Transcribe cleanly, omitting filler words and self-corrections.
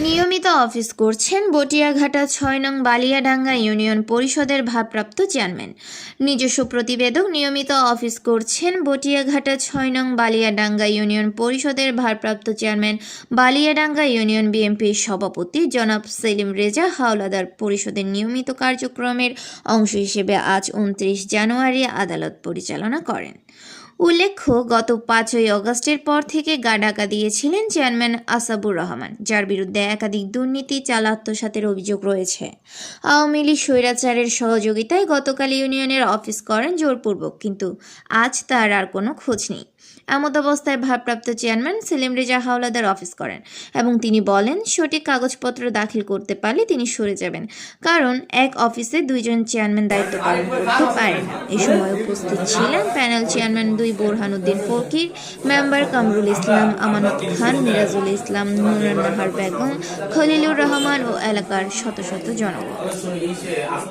নিয়মিত অফিস করছেন বটিয়াঘাটা ৬ নং বালিয়াডাঙ্গা ইউনিয়ন পরিষদের ভারপ্রাপ্ত চেয়ারম্যান। নিজস্ব প্রতিবেদক। নিয়মিত অফিস করছেন বটিয়াঘাটা ৬ নং বালিয়াডাঙ্গা ইউনিয়ন পরিষদের ভারপ্রাপ্ত চেয়ারম্যান, বালিয়াডাঙ্গা ইউনিয়ন বিএনপির সভাপতি জনাব সেলিম রেজা হাওলাদার। পরিষদের নিয়মিত কার্যক্রমের অংশ হিসেবে আজ ২৯ জানুয়ারি আদালত পরিচালনা করেন। উল্লেখ্য, গত ৫ই আগস্টের পর থেকে ডাকা দিয়েছিলেন চেয়ারম্যান আসাবুর রহমান, যার বিরুদ্ধে একাধিক দুর্নীতি, চাল আত্মসাতের অভিযোগ রয়েছে। আওয়ামী লীগ স্বৈরাচারের সহযোগিতায় গতকাল ইউনিয়নের অফিস করেন জোরপূর্বক, কিন্তু আজ তার আর কোনো খোঁজ নেই। এমত অবস্থায় ভারপ্রাপ্ত চেয়ারম্যান সেলিম রেজা হাওলাদার অফিস করেন এবং তিনি বলেন, সঠিক কাগজপত্র দাখিল করতে পারলে তিনি সরে যাবেন, কারণ এক অফিসে দুইজন চেয়ারম্যান দায়িত্ব পালন করতে পারে না। এ সময় উপস্থিত ছিলেন প্যানেল চেয়ারম্যান ২ বোরহানুদ্দিন ফকির, মেম্বার কামরুল ইসলাম, আমানত খান, মিরাজুল ইসলাম, নুরুন্নাহার বেগম, খলিলুর রহমান ও এলাকার শত শত জনগণ।